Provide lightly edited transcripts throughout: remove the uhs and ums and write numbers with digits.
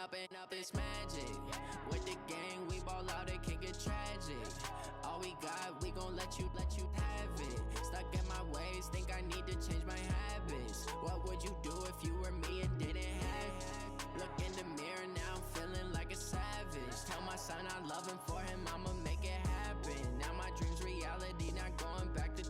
up, it's magic. With the gang, we ball out, it can get tragic. All we got, we gon' let you have it. Stuck in my ways, think I need to change my habits. What would you do if you were me and didn't have it? Look in the mirror, now I'm feeling like a savage. Tell my son I love him, for him I'ma make it happen. Now my dream's reality, not going back to.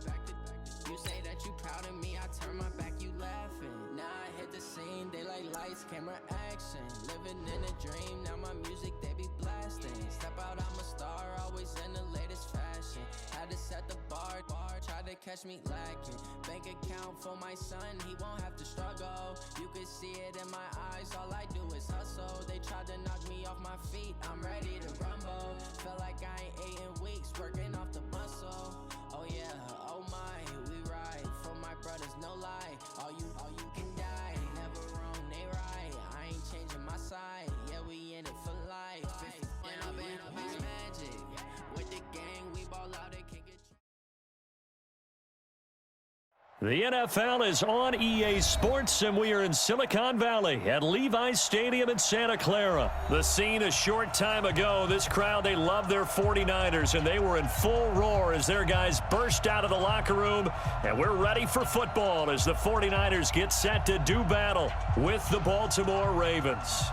You say that you proud of me, I turn my back, you laughing. Now I hit the scene, they like lights, camera, action. Living in a dream, now my music they be blasting. Step out, I'm a star, always in the latest fashion. Had to set the bar, try to catch me lacking. Bank account for my son, he won't have to struggle. You can see it in my eyes, all I do is hustle. They tried to knock me off my feet, I'm ready to rumble. Feel like I ain't ate in weeks, working off the muscle. Oh yeah, oh my, we ride for my brothers, no lie. All you can die, never wrong, they right. I ain't changing my side, yeah, we in it for life. Up, it's magic. With the gang, we ball out, it can get. The NFL is on EA Sports, and we are in Silicon Valley at Levi's Stadium in Santa Clara. The scene a short time ago, this crowd, they love their 49ers, and they were in full roar as their guys burst out of the locker room. And we're ready for football as the 49ers get set to do battle with the Baltimore Ravens.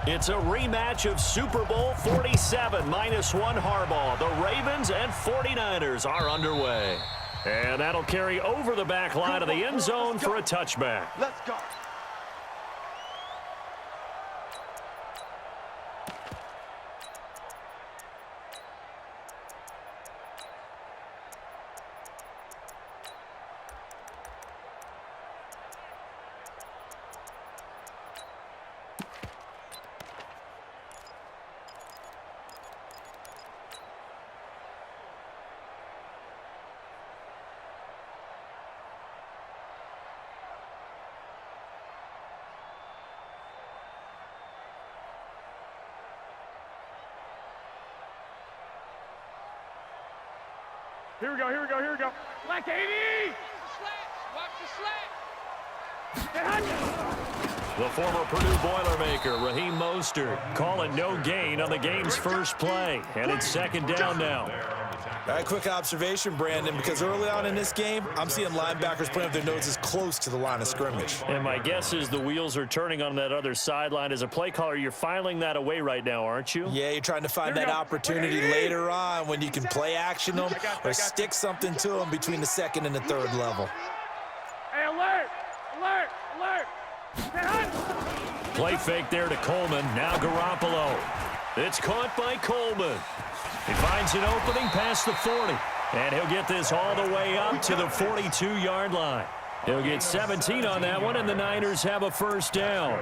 It's a rematch of Super Bowl 47, -1 Harbaugh. The Ravens and 49ers are underway. And that'll carry over the back line of the end zone for a touchback. Let's go. Here we go, here we go, here we go. Black 80! Watch the slat. The former Purdue Boilermaker, Raheem Mostert, calling no gain on the game's first play. And it's second down now. All right, quick observation, Brandon, because early on in this game, I'm seeing linebackers playing with their noses close to the line of scrimmage. And my guess is the wheels are turning on that other sideline. As a play caller, you're filing that away right now, aren't you? Yeah, you're trying to find that opportunity later on when you can play action them or stick something to them between the second and the third level. Hey, alert! Alert! Alert! Play fake there to Coleman. Now Garoppolo. It's caught by Coleman. He finds an opening past the 40. And he'll get this all the way up to the 42-yard line. He'll get 17 on that one, and the Niners have a first down.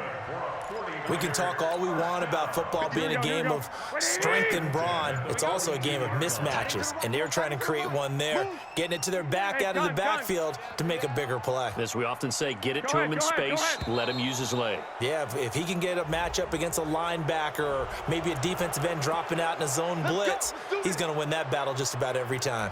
We can talk all we want about football being a game of strength and brawn. It's also a game of mismatches, and they're trying to create one there, getting it to their back out of the backfield to make a bigger play. As we often say, get it to him in space, let him use his leg. Yeah, if he can get a matchup against a linebacker or maybe a defensive end dropping out in a zone blitz, he's going to win that battle just about every time.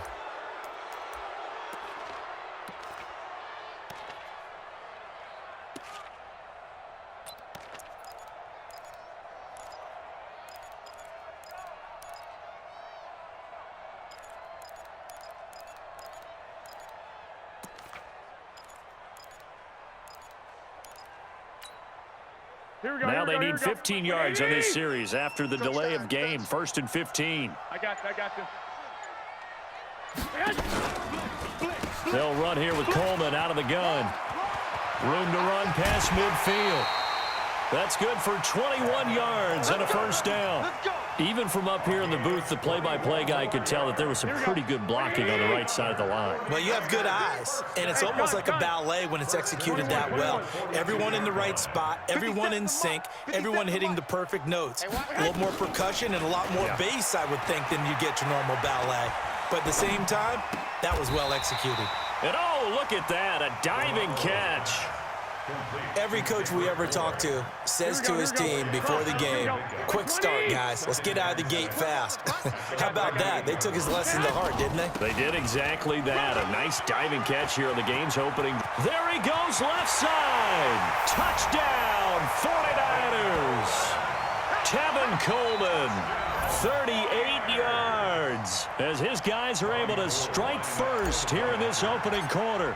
Now they need 15 yards on this series after the delay of game. 1st and 15. I got this. They'll run here with Coleman out of the gun. Room to run past midfield. That's good for 21 yards and a first down. Even from up here in the booth, the play-by-play guy could tell that there was some pretty good blocking on the right side of the line. Well, you have good eyes, and it's almost like a ballet when it's executed that well. Everyone in the right spot, everyone in sync, everyone hitting the perfect notes. A little more percussion and a lot more bass, I would think, than you get your normal ballet. But at the same time, that was well executed. And oh, look at that, a diving catch. Every coach we ever talk to says to his team before the game, quick start, guys. Let's get out of the gate fast. How about that? They took his lesson to heart, didn't they? They did exactly that. A nice diving catch here in the game's opening. There he goes, left side. Touchdown, 49ers. Tevin Coleman, 38 yards, as his guys are able to strike first here in this opening quarter.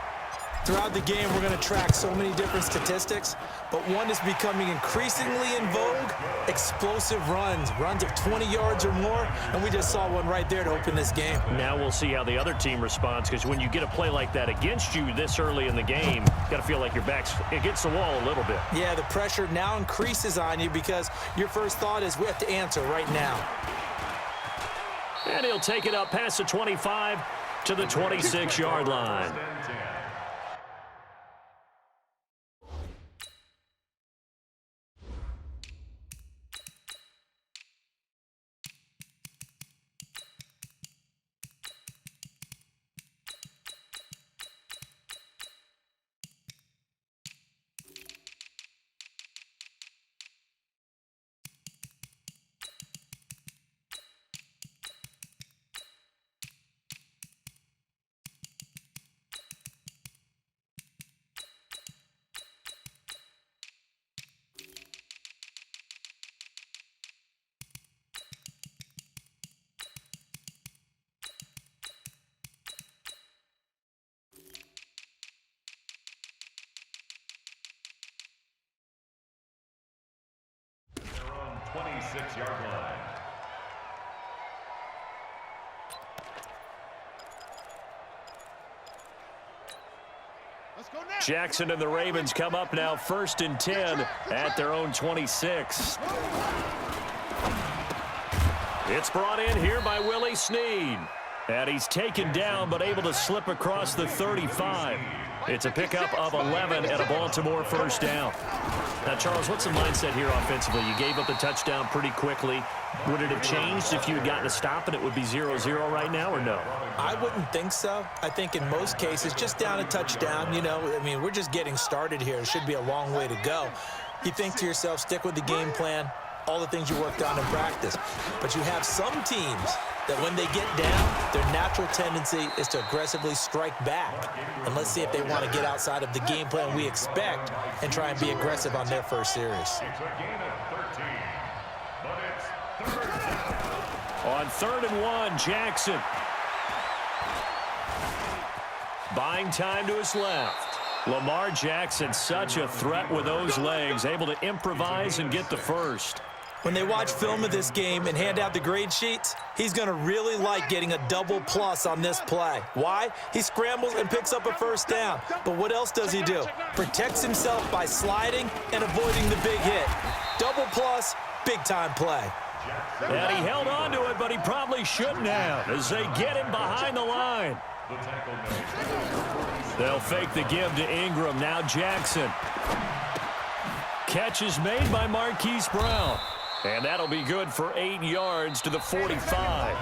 Throughout the game, we're going to track so many different statistics, but one is becoming increasingly in vogue: explosive runs of 20 yards or more, and we just saw one right there to open this game. Now we'll see how the other team responds, because when you get a play like that against you this early in the game, you got to feel like your back's against the wall a little bit. Yeah, the pressure now increases on you because your first thought is we have to answer right now. And he'll take it up past the 25 to the 26-yard line. Their own 26-yard line. Jackson and the Ravens come up now 1st and 10 at their own 26. It's brought in here by Willie Snead. And he's taken down but able to slip across the 35. It's a pickup of 11 and a Baltimore first down. Now, Charles, what's the mindset here offensively? You gave up the touchdown pretty quickly. Would it have changed if you had gotten a stop and it would be 0-0 right now, or no? I wouldn't think so. I think in most cases, just down a touchdown, you know, I mean, we're just getting started here. It should be a long way to go. You think to yourself, stick with the game plan, all the things you worked on in practice. But you have some teams that when they get down, their natural tendency is to aggressively strike back. And let's see if they want to get outside of the game plan we expect and try and be aggressive on their first series. It's a gain of 13, but it's third down. On 3rd and 1, Jackson. Buying time to his left. Lamar Jackson, such a threat with those legs, able to improvise and get the first. When they watch film of this game and hand out the grade sheets, he's going to really like getting a double plus on this play. Why? He scrambles and picks up a first down. But what else does he do? Protects himself by sliding and avoiding the big hit. Double plus, big-time play. And he held on to it, but he probably shouldn't have, as they get him behind the line. They'll fake the give to Ingram. Now Jackson. Catch is made by Marquise Brown. And that'll be good for 8 yards to the 45.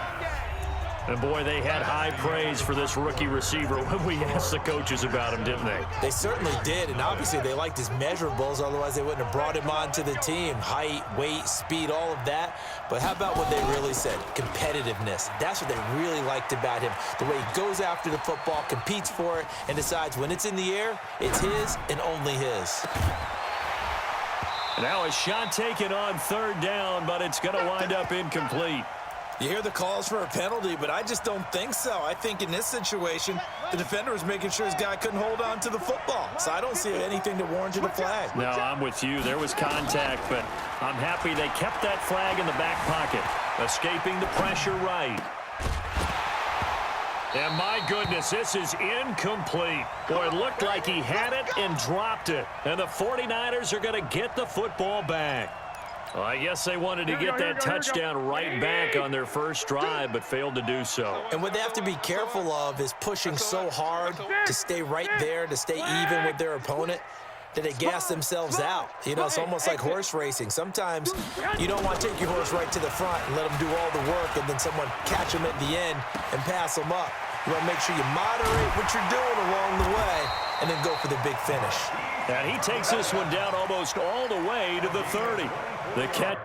And, boy, they had high praise for this rookie receiver when we asked the coaches about him, didn't they? They certainly did, and obviously they liked his measurables. Otherwise, they wouldn't have brought him onto the team. Height, weight, speed, all of that. But how about what they really said? Competitiveness. That's what they really liked about him. The way he goes after the football, competes for it, and decides when it's in the air, it's his and only his. Now a shot taken on 3rd down, but it's going to wind up incomplete. You hear the calls for a penalty, but I just don't think so. I think in this situation, the defender was making sure his guy couldn't hold on to the football. So I don't see anything that warranted a flag. No, I'm with you. There was contact, but I'm happy they kept that flag in the back pocket, escaping the pressure right. And my goodness, this is incomplete. Boy, it looked like he had it and dropped it. And the 49ers are going to get the football back. Well, I guess they wanted to get that touchdown right back on their first drive, but failed to do so. And what they have to be careful of is pushing so hard to stay right there, to stay even with their opponent, that they gas themselves out. You know, it's almost like horse racing. Sometimes you don't want to take your horse right to the front and let them do all the work and then someone catch them at the end and pass them up. You want to make sure you moderate what you're doing along the way and then go for the big finish. And he takes this one down almost all the way to the 30. The catch.